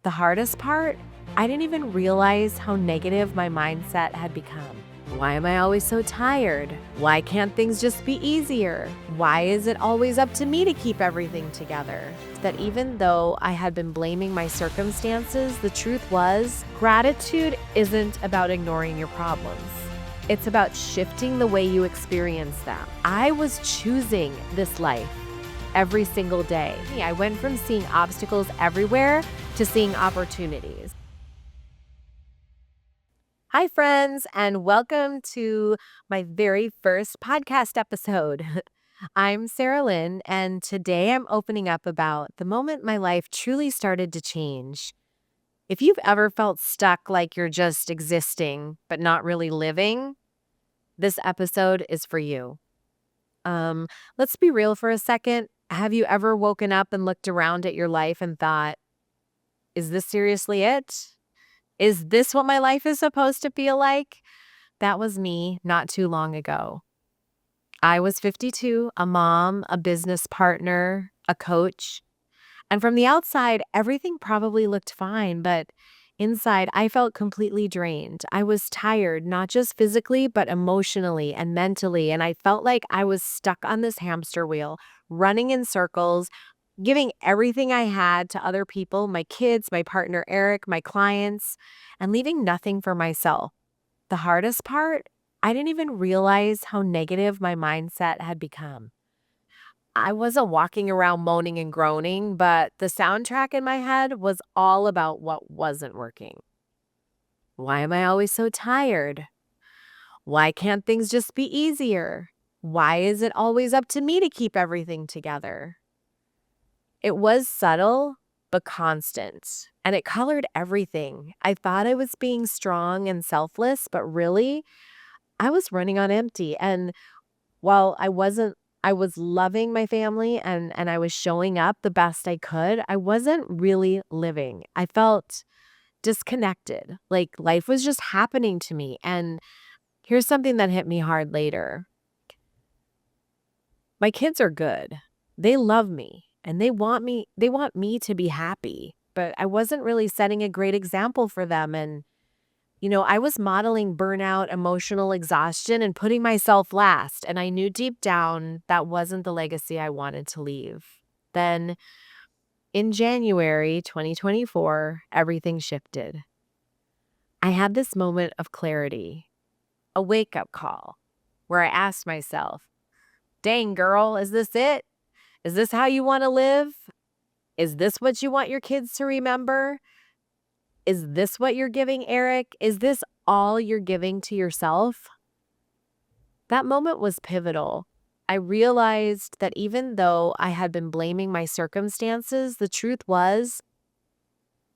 The hardest part? I didn't even realize how negative my mindset had become. Why am I always so tired? Why can't things just be easier? Why is it always up to me to keep everything together? That even though I had been blaming my circumstances, the truth was, gratitude isn't about ignoring your problems. It's about shifting the way you experience them. I was choosing this life every single day. I went from seeing obstacles everywhere to seeing opportunities. Hi, friends, and welcome to my very first podcast episode. I'm Sarah Lynn, and today I'm opening up about the moment my life truly started to change. If you've ever felt stuck like you're just existing but not really living, this episode is for you. Let's be real for a second. Have you ever woken up and looked around at your life and thought, is this seriously it? Is this what my life is supposed to feel like? That was me not too long ago. I was 52, a mom, a business partner, a coach. And from the outside, everything probably looked fine, but inside, I felt completely drained. I was tired, not just physically, but emotionally and mentally. And I felt like I was stuck on this hamster wheel, running in circles, giving everything I had to other people, my kids, my partner, Eric, my clients, and leaving nothing for myself. The hardest part? I didn't even realize how negative my mindset had become. I wasn't walking around moaning and groaning, but the soundtrack in my head was all about what wasn't working. Why am I always so tired? Why can't things just be easier? Why is it always up to me to keep everything together? It was subtle, but constant, and it colored everything. I thought I was being strong and selfless, but really, I was running on empty. And while I was loving my family and I was showing up the best I could, I wasn't really living. I felt disconnected, like life was just happening to me. And here's something that hit me hard later. My kids are good. They love me and they want me to be happy, but I wasn't really setting a great example for them. And I was modeling burnout, emotional exhaustion, and putting myself last. And I knew deep down that wasn't the legacy I wanted to leave. Then in January 2024, everything shifted. I had this moment of clarity, a wake-up call, where I asked myself, dang, girl, is this it? Is this how you want to live? Is this what you want your kids to remember? Is this what you're giving Eric? Is this all you're giving to yourself? That moment was pivotal. I realized that even though I had been blaming my circumstances, the truth was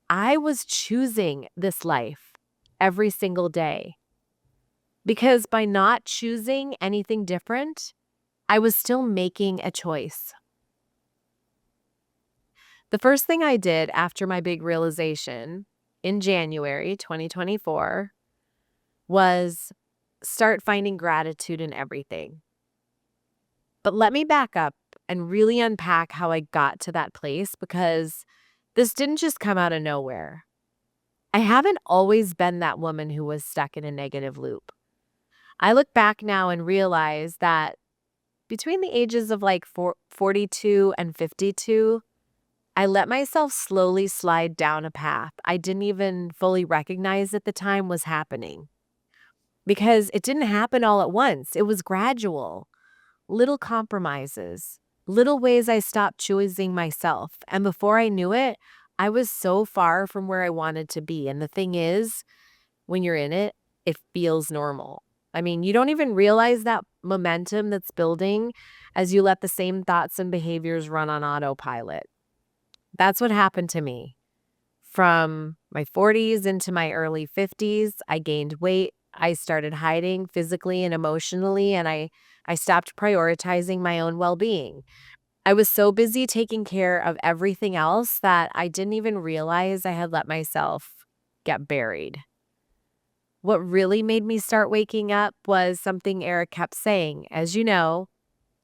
I was choosing this life every single day. Because by not choosing anything different, I was still making a choice. The first thing I did after my big realization in January 2024 was start finding gratitude in everything. But let me back up and really unpack how I got to that place, because this didn't just come out of nowhere. I haven't always been that woman who was stuck in a negative loop. I look back now and realize that between the ages of 42 and 52, I let myself slowly slide down a path I didn't even fully recognize at the time was happening. Because it didn't happen all at once. It was gradual. Little compromises, little ways I stopped choosing myself. And before I knew it, I was so far from where I wanted to be. And the thing is, when you're in it, it feels normal. I mean, you don't even realize that momentum that's building as you let the same thoughts and behaviors run on autopilot. That's what happened to me. From my 40s into my early 50s, I gained weight. I started hiding physically and emotionally, and I stopped prioritizing my own well-being. I was so busy taking care of everything else that I didn't even realize I had let myself get buried. What really made me start waking up was something Eric kept saying. As you know,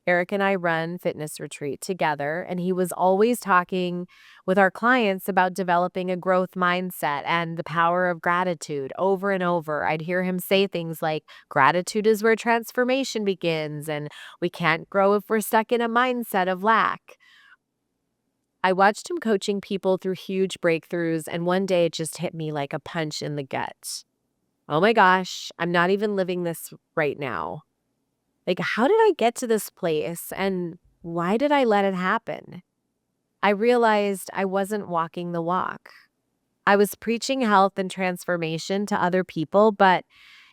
Eric and I run fitness retreat together, and he was always talking with our clients about developing a growth mindset and the power of gratitude over and over. I'd hear him say things like, gratitude is where transformation begins, and we can't grow if we're stuck in a mindset of lack. I watched him coaching people through huge breakthroughs, and one day it just hit me like a punch in the gut. Oh my gosh, I'm not even living this right now. Like, how did I get to this place and why did I let it happen? I realized I wasn't walking the walk. I was preaching health and transformation to other people, but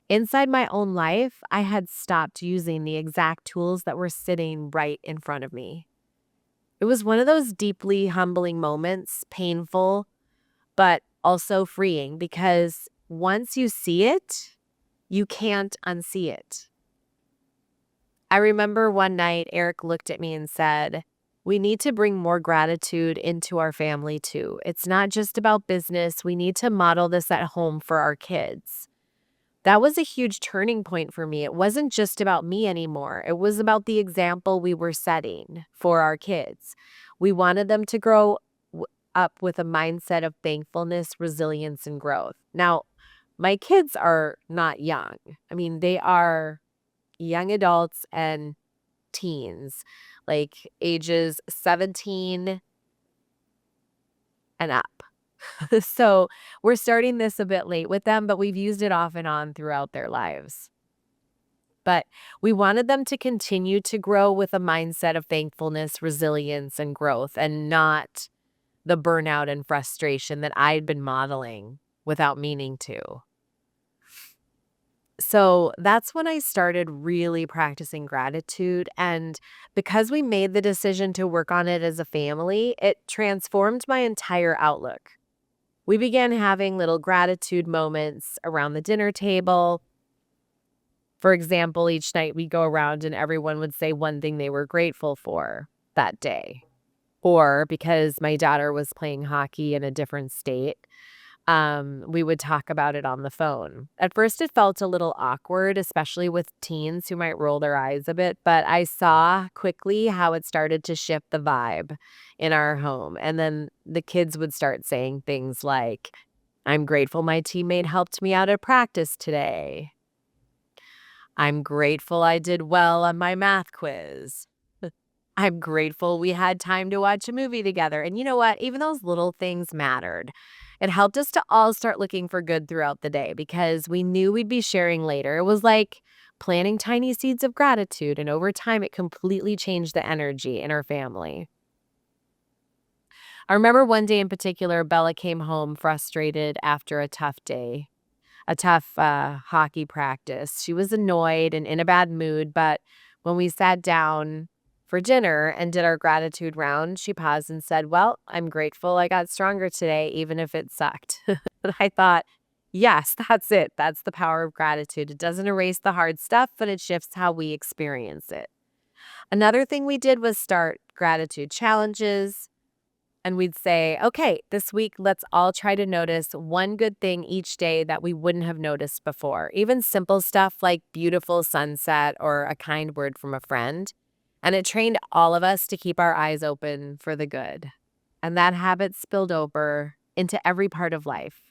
inside my own life, I had stopped using the exact tools that were sitting right in front of me. It was one of those deeply humbling moments, painful, but also freeing because once you see it, you can't unsee it. I remember one night Eric looked at me and said, "We need to bring more gratitude into our family too. It's not just about business. We need to model this at home for our kids." That was a huge turning point for me. It wasn't just about me anymore. It was about the example we were setting for our kids. We wanted them to grow up with a mindset of thankfulness, resilience, and growth. Now, my kids are not young. I mean, they are young adults and teens, like ages 17 and up. So we're starting this a bit late with them, but we've used it off and on throughout their lives. But we wanted them to continue to grow with a mindset of thankfulness, resilience, and growth, and not the burnout and frustration that I'd been modeling without meaning to. So that's when I started really practicing gratitude. And because we made the decision to work on it as a family, it transformed my entire outlook. We began having little gratitude moments around the dinner table. For example, each night we'd go around and everyone would say one thing they were grateful for that day. Or because my daughter was playing hockey in a different state, we would talk about it on the phone. At first, it felt a little awkward, especially with teens who might roll their eyes a bit, but I saw quickly how it started to shift the vibe in our home. And then the kids would start saying things like, "I'm grateful my teammate helped me out at practice today. I'm grateful I did well on my math quiz. I'm grateful we had time to watch a movie together." And you know what? Even those little things mattered. It helped us to all start looking for good throughout the day because we knew we'd be sharing later. It was like planting tiny seeds of gratitude, and over time, it completely changed the energy in our family. I remember one day in particular, Bella came home frustrated after a tough day, a tough hockey practice. She was annoyed and in a bad mood, but when we sat down for dinner and did our gratitude round, she paused and said, "Well, I'm grateful I got stronger today, even if it sucked." And I thought, yes, that's it. That's the power of gratitude. It doesn't erase the hard stuff, but it shifts how we experience it. Another thing we did was start gratitude challenges. And we'd say, "Okay, this week, let's all try to notice one good thing each day that we wouldn't have noticed before." Even simple stuff like beautiful sunset or a kind word from a friend. And it trained all of us to keep our eyes open for the good. And that habit spilled over into every part of life.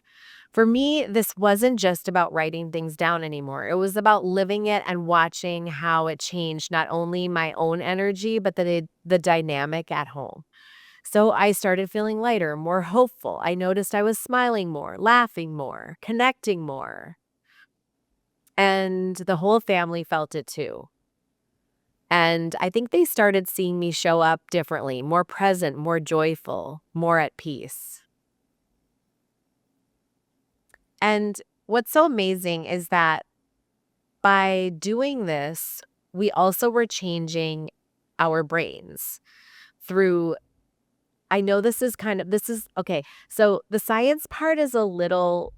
For me, this wasn't just about writing things down anymore. It was about living it and watching how it changed not only my own energy, but the dynamic at home. So I started feeling lighter, more hopeful. I noticed I was smiling more, laughing more, connecting more. And the whole family felt it too. And I think they started seeing me show up differently, more present, more joyful, more at peace. And what's so amazing is that by doing this, we also were changing our brains through. I know this is okay. So the science part is a little,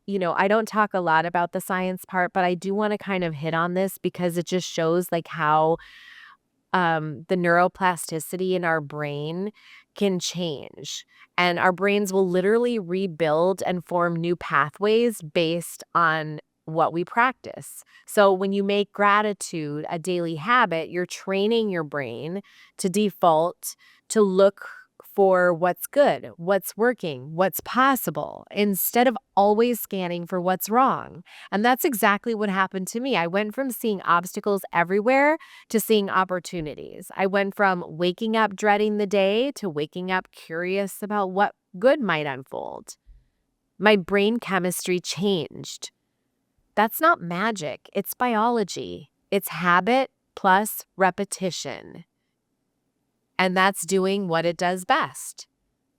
I don't talk a lot about the science part, but I do want to kind of hit on this because it just shows like how the neuroplasticity in our brain can change. And our brains will literally rebuild and form new pathways based on what we practice. So when you make gratitude a daily habit, you're training your brain to default to look for what's good, what's working, what's possible, instead of always scanning for what's wrong. And that's exactly what happened to me. I went from seeing obstacles everywhere to seeing opportunities. I went from waking up dreading the day to waking up curious about what good might unfold. My brain chemistry changed. That's not magic, it's biology. It's habit plus repetition. And that's doing what it does best,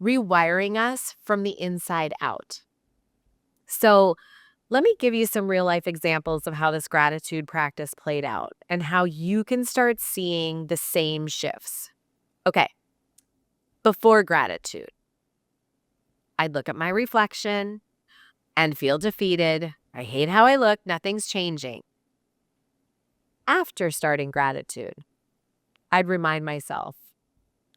rewiring us from the inside out. So, let me give you some real life examples of how this gratitude practice played out and how you can start seeing the same shifts. Okay, before gratitude, I'd look at my reflection and feel defeated. I hate how I look, nothing's changing. After starting gratitude, I'd remind myself,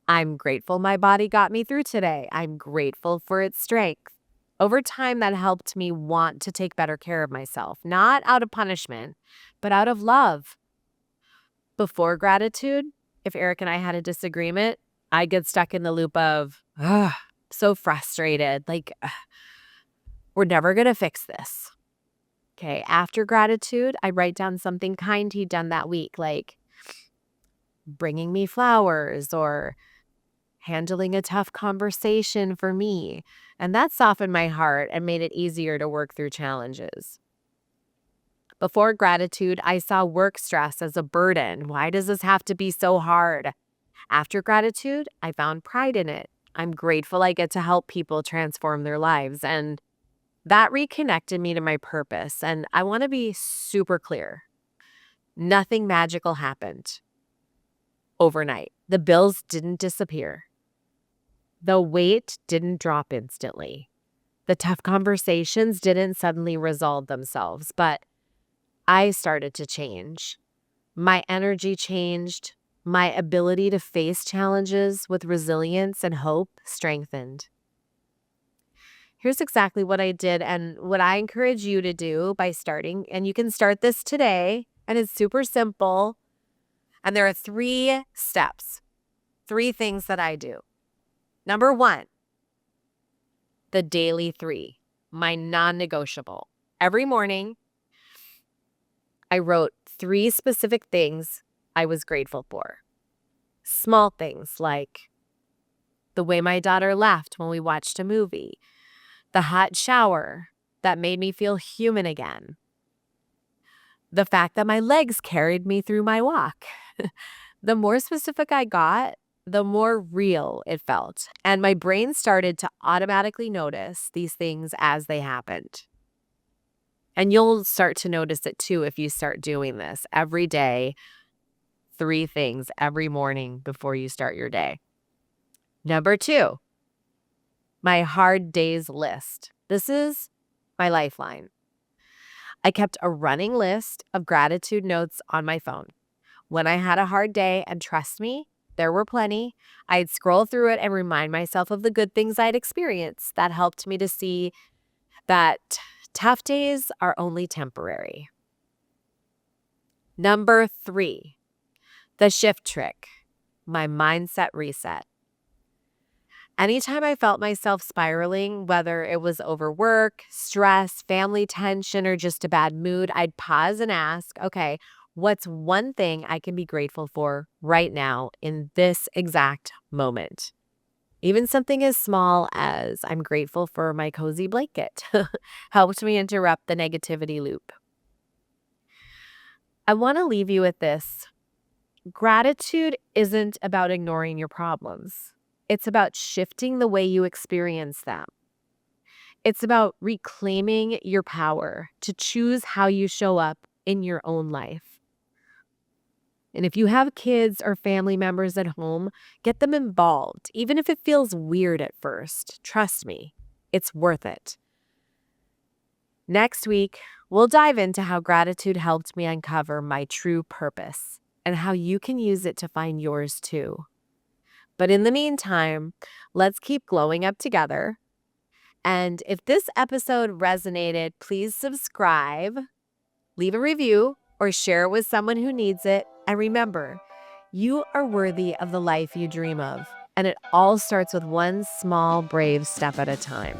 I'm grateful my body got me through today. I'm grateful for its strength. Over time, that helped me want to take better care of myself, not out of punishment, but out of love. Before gratitude, if Eric and I had a disagreement, I'd get stuck in the loop of, so frustrated, like, we're never going to fix this. Okay, after gratitude, I write down something kind he'd done that week, like bringing me flowers or handling a tough conversation for me. And that softened my heart and made it easier to work through challenges. Before gratitude, I saw work stress as a burden. Why does this have to be so hard? After gratitude, I found pride in it. I'm grateful I get to help people transform their lives. And that reconnected me to my purpose. And I want to be super clear. Nothing magical happened overnight. The bills didn't disappear. The weight didn't drop instantly. The tough conversations didn't suddenly resolve themselves, but I started to change. My energy changed. My ability to face challenges with resilience and hope strengthened. Here's exactly what I did and what I encourage you to do by starting, and you can start this today, and it's super simple. And there are 3 steps, 3 things that I do. Number 1, the daily 3, my non-negotiable. Every morning, I wrote 3 specific things I was grateful for. Small things like the way my daughter laughed when we watched a movie, the hot shower that made me feel human again, the fact that my legs carried me through my walk. The more specific I got, the more real it felt. And my brain started to automatically notice these things as they happened. And you'll start to notice it too if you start doing this every day, 3 things every morning before you start your day. Number 2, my hard days list. This is my lifeline. I kept a running list of gratitude notes on my phone. When I had a hard day, and trust me, there were plenty, I'd scroll through it and remind myself of the good things I'd experienced. That helped me to see that tough days are only temporary. Number 3, the shift trick, my mindset reset. Anytime I felt myself spiraling, whether it was overwork, stress, family tension, or just a bad mood, I'd pause and ask, okay, what's one thing I can be grateful for right now in this exact moment? Even something as small as I'm grateful for my cozy blanket helped me interrupt the negativity loop. I want to leave you with this. Gratitude isn't about ignoring your problems. It's about shifting the way you experience them. It's about reclaiming your power to choose how you show up in your own life. And if you have kids or family members at home, get them involved, even if it feels weird at first. Trust me, it's worth it. Next week, we'll dive into how gratitude helped me uncover my true purpose and how you can use it to find yours too. But in the meantime, let's keep glowing up together. And if this episode resonated, please subscribe leave a review or share it with someone who needs it. And remember, you are worthy of the life you dream of. And it all starts with one small, brave step at a time.